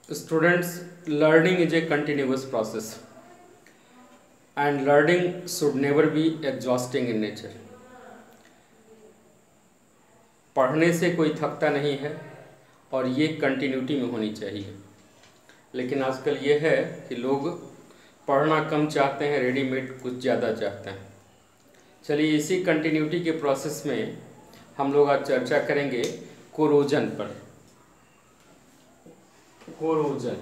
Students, learning is a continuous process and learning should never be exhausting in nature. पढ़ने से कोई थकता नहीं है और ये कंटिन्यूटी में होनी चाहिए, लेकिन आजकल ये है कि लोग पढ़ना कम चाहते हैं, रेडीमेड कुछ ज़्यादा चाहते हैं। चलिए इसी कंटिन्यूटी के प्रोसेस में हम लोग आज चर्चा करेंगे कोरोजन पर। कोरोजन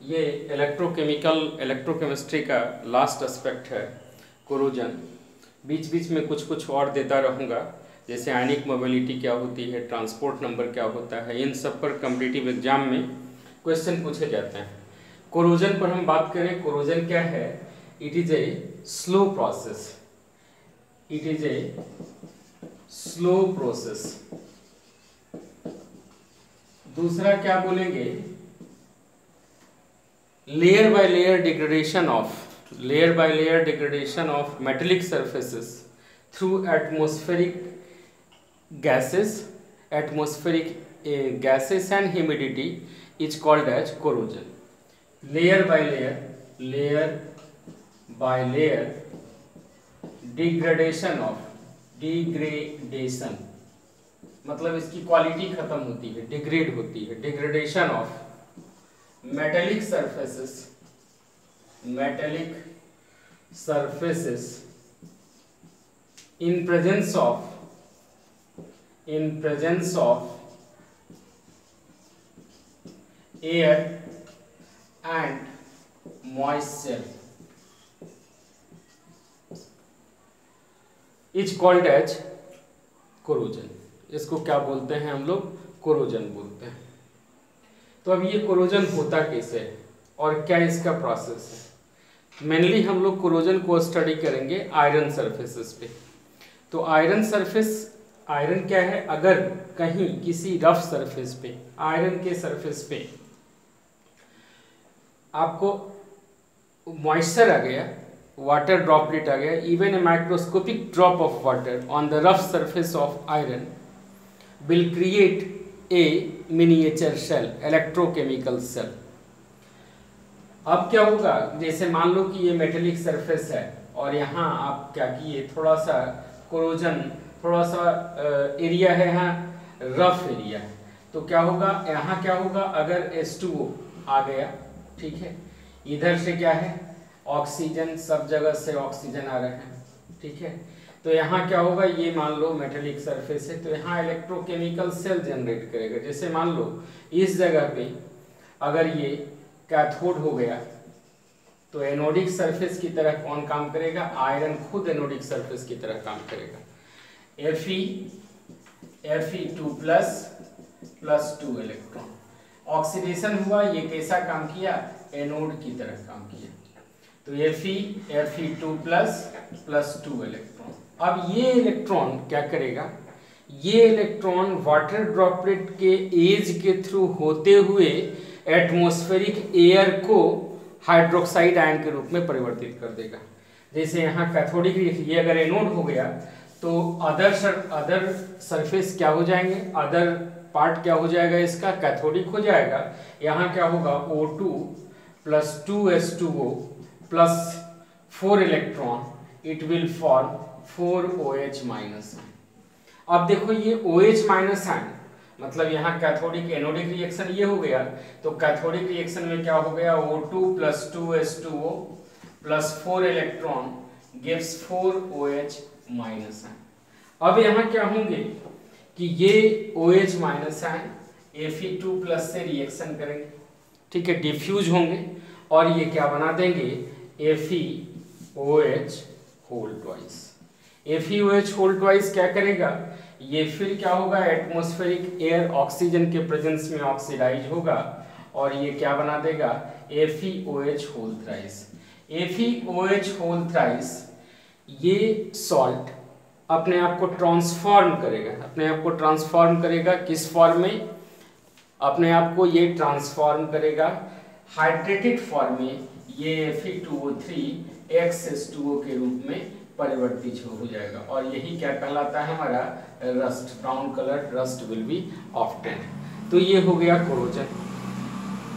ये इलेक्ट्रोकेमिस्ट्री का लास्ट एस्पेक्ट है। कोरोजन बीच बीच में कुछ और देता रहूँगा, जैसे आयनिक मोबिलिटी क्या होती है, ट्रांसपोर्ट नंबर क्या होता है, इन सब पर कॉम्पिटिटिव एग्जाम में क्वेश्चन पूछे जाते हैं। कोरोजन पर हम बात करें, कोरोजन क्या है? It is a slow process. It is a slow process. दूसरा क्या बोलेंगे? Layer by layer degradation of metallic surfaces through atmospheric gases and humidity is called as corrosion. Layer by layer degradation मतलब इसकी quality खत्म होती है, degrade होती है। Degradation of metallic surfaces in presence of air and moisture is called as corrosion. इसको क्या बोलते हैं हम लोग? कोरोजन बोलते हैं। तो अब ये कोरोजन होता कैसे है और क्या इसका प्रोसेस है? मेनली हम लोग कोरोजन को स्टडी करेंगे आयरन सरफेसेस पे। तो आयरन क्या है? अगर कहीं किसी रफ सरफेस पे, आयरन के सरफेस पे आपको मॉइस्चर आ गया, वाटर ड्रॉपलेट आ गया, even a microscopic drop of water on the rough surface of iron will create a miniature cell, electrochemical cell. अब क्या होगा? जैसे मान लो कि ये मेटेलिक सरफेस है और यहाँ आप क्या किए, थोड़ा सा कोरोजन, थोड़ा सा एरिया है, यहाँ रफ एरिया है, तो क्या होगा? यहाँ क्या होगा? अगर H2O आ गया, ठीक है, इधर से क्या है? ऑक्सीजन, सब जगह से ऑक्सीजन आ रहे हैं, ठीक है, तो यहाँ क्या होगा? ये मान लो मेटेलिक सरफेस है, तो यहाँ इलेक्ट्रोकेमिकल सेल जनरेट करेगा। जैसे मान लो इस जगह पे अगर ये कैथोड हो गया तो एनोडिक सरफेस की तरह कौन काम करेगा? आयरन खुद एनोडिक सरफेस की तरह काम करेगा। Fe2 प्लस 2 इलेक्ट्रॉन ऑक्सीडेशन हुआ, ये कैसा काम किया? एनोड की तरह काम किया। तो Fe2 प्लस 2 इलेक्ट्रॉन। अब ये इलेक्ट्रॉन क्या करेगा? ये इलेक्ट्रॉन वाटर ड्रॉपलेट के एज के थ्रू होते हुए एटमॉस्फेरिक एयर को हाइड्रोक्साइड आयन के रूप में परिवर्तित कर देगा। जैसे यहाँ कैथोडिक, ये अगर एनोड हो गया तो अदर सरफेस क्या हो जाएंगे? अदर पार्ट क्या हो जाएगा? इसका कैथोडिक हो जाएगा। यहाँ क्या होगा? O2 plus 2H2O plus 4 electron, it will form 4OH minus. अब देखो ये OH माइनस आयन मतलब यहाँ कैथोडिक एनोडिक रिएक्शन ये हो गया, तो कैथोडिक रिएक्शन में क्या हो गया? O2 plus 2H2O plus 4 electron gives 4OH minus ion. अब यहाँ क्या होंगे कि ये OH minus ion Fe2 plus से रिएक्शन करेंगे, ठीक है, डिफ्यूज होंगे और ये क्या बना देंगे? FeOH whole twice. FeOH whole twice क्या करेगा? ये फिर क्या होगा? एटमॉस्फेरिक एयर ऑक्सीजन के प्रेजेंस में ऑक्सीडाइज होगा और ये क्या बना देगा? FeOH whole thrice. FeOH whole thrice ये सॉल्ट अपने आप को ट्रांसफॉर्म करेगा। किस फॉर्म में? अपने आप को ये ट्रांसफॉर्म करेगा हाइड्रेटेड फॉर्म में, ये Fe2O3 XH2O के रूप में परिवर्तित हो जाएगा, और यही क्या कहलाता है हमारा rust, brown colour rust will be obtained. तो ये हो गया कोरोजन।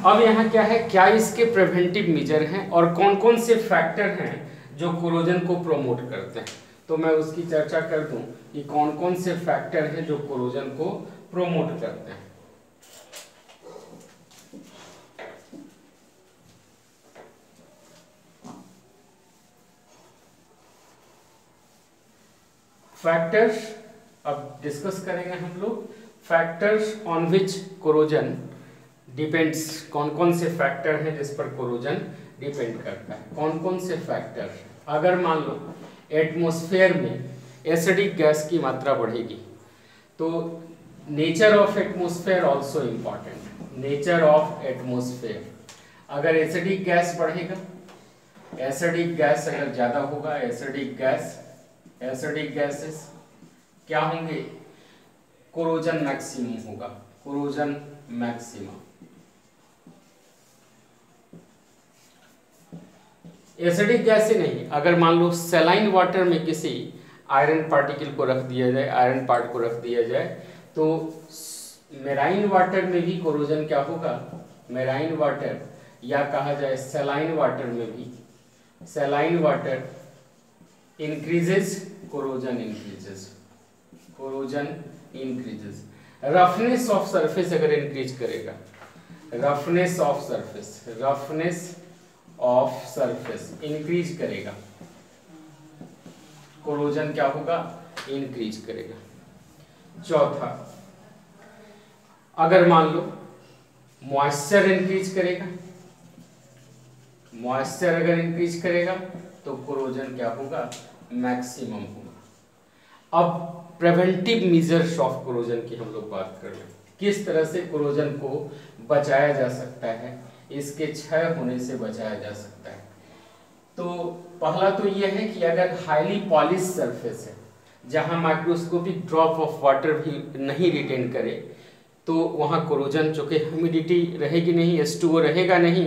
अब यहाँ क्या है, क्या इसके प्रिवेंटिव मेजर हैं और कौन कौन से फैक्टर हैं जो कोरोजन को प्रोमोट करते हैं, तो मैं उसकी चर्चा कर दूं कि कौन कौन से फैक्टर हैं जो कोरोजन को प्रोमोट करते हैं। फैक्टर्स अब डिस्कस करेंगे हम लोग, factors on which corrosion depends, कौन कौन से फैक्टर हैं जिस पर कोरोजन डिपेंड करता है। कौन कौन से फैक्टर, अगर मान लो एटमॉस्फेयर में एसिडिक गैस की मात्रा बढ़ेगी तो nature of atmosphere also important, nature of atmosphere, अगर एसिडिक गैस बढ़ेगा, एसिडिक गैस अगर ज़्यादा होगा, एसिडिक गैसेस क्या होंगे, कोरोजन मैक्सिमम होगा, कोरोजन मैक्सिमम। एसिडिक गैस ही नहीं, अगर मान लो सलाइन वाटर में किसी आयरन पार्टिकल को रख दिया जाए, आयरन पार्ट को रख दिया जाए, तो मेराइन वाटर में भी कोरोजन क्या होगा, मेराइन वाटर या कहा जाए सलाइन वाटर में भी, saline water increases, corrosion increases, corrosion increases. Roughness of surface अगर इंक्रीज करेगा, roughness of surface, roughness of surface increase करेगा, कोरोजन क्या होगा, इंक्रीज करेगा। चौथा, अगर मान लो मॉइस्चर इंक्रीज करेगा, मॉइस्चर अगर इंक्रीज करेगा तो कोरोजन क्या होगा, मैक्सिमम होगा। अब प्रिवेंटिव मेजर्स ऑफ कोरोजन की हम लोग बात कर रहे हैं, किस तरह से कोरोजन को बचाया जा सकता है, इसके क्षय होने से बचाया जा सकता है। तो पहला तो यह है कि अगर हाईली पॉलिश सरफेस है जहां माइक्रोस्कोपिक ड्रॉप ऑफ वाटर भी नहीं रिटेन करे, तो वहां कोरोजन, चूंकि ह्यूमिडिटी रहेगी नहीं, H2O रहेगा नहीं,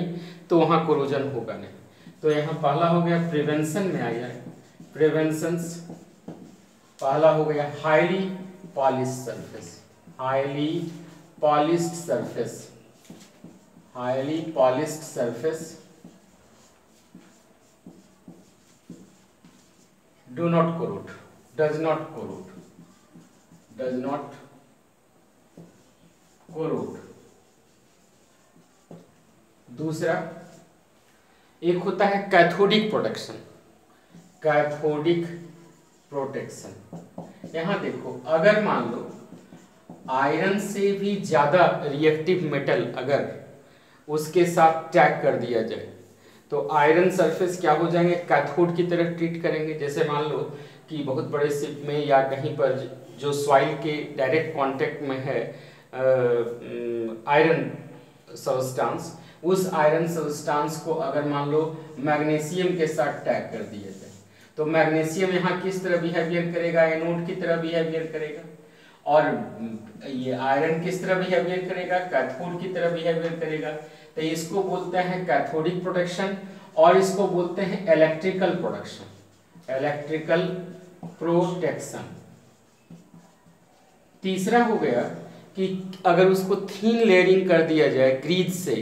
तो वहां कोरोजन होगा नहीं। तो यहाँ पहला हो गया प्रिवेंशन में आया है, प्रिवेंशंस, पहला हो गया highly polish surface, highly polished surface, highly polished surface do not corrode, does not corrode, does not corrode। दूसरा एक होता है कैथोडिक प्रोटेक्शन, कैथोडिक प्रोटेक्शन। यहां देखो, अगर मान लो आयरन से भी ज्यादा रिएक्टिव मेटल अगर उसके साथ टैग कर दिया जाए तो आयरन सरफेस क्या हो जाएंगे, कैथोड की तरह ट्रीट करेंगे। जैसे मान लो कि बहुत बड़े शिप में या कहीं पर जो सॉइल के डायरेक्ट कांटेक्ट में है आयरन सब्सटेंस, उस आयरन सब्सटेंस को अगर मान लो मैग्नीशियम के साथ टैग कर दिया जाए तो मैग्नीशियम यहाँ किस तरह बिहेवियर करेगा, एनोड की तरह बिहेवियर करेगा, और ये आयरन किस तरह बिहेवियर करेगा, कैथोड की तरह बिहेवियर करेगा। तो इसको बोलते हैं कैथोडिक प्रोटेक्शन और इसको बोलते हैं इलेक्ट्रिकल प्रोटेक्शन, इलेक्ट्रिकल प्रोटेक्शन। तीसरा हो गया कि अगर उसको थीन लेयरिंग कर दिया जाए ग्रीज से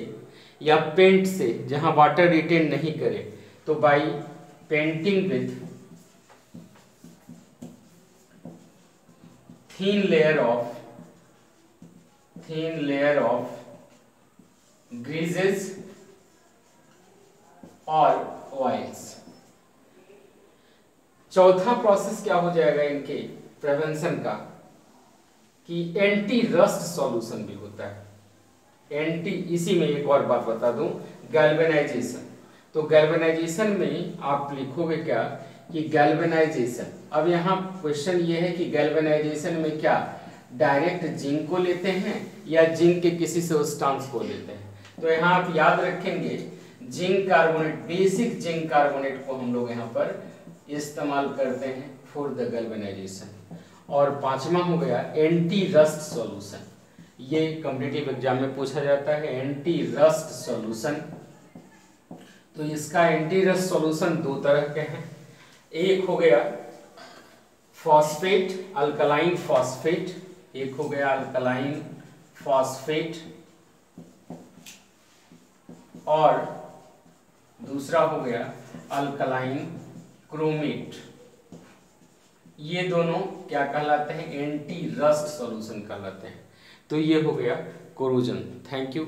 या पेंट से जहां वाटर रिटेन नहीं करे, तो by painting with thin layer of greases और ऑयल्स। चौथा प्रोसेस क्या हो जाएगा इनके प्रिवेंशन का कि एंटी रस्ट सॉल्यूशन भी होता है, एंटी, इसी में एक और बात बता दूं, गैल्वेनाइजेशन। तो गैल्वेनाइजेशन में आप लिखोगे क्या कि गैल्वेनाइजेशन, अब यहाँ क्वेश्चन ये है कि गैल्वेनाइजेशन में क्या डायरेक्ट जिंक को लेते हैं या जिंक के किसी सब्सटेंस को लेते हैं। तो यहाँ आप याद रखेंगे zinc carbonate, basic zinc carbonate को हम लोग यहाँ पर इस्तेमाल करते हैं फॉर द गैल्वेनाइजेशन। और पांचवा हो गया एंटी रस्ट सॉल्यूशन, ये कॉम्पिटिटिव एग्जाम में पूछा जाता है, एंटी रस्ट सॉल्यूशन। तो इसका एंटी रस्ट सॉल्यूशन दो तरह के हैं, एक हो गया फॉस्फेट, अल्कलाइन फॉस्फेट, एक हो गया अल्कलाइन फॉस्फेट, और दूसरा हो गया अल्कलाइन क्रोमेट। ये दोनों क्या कहलाते हैं? एंटी रस्ट सॉल्यूशन कहलाते हैं। तो ये हो गया कोरोजन। Thank you.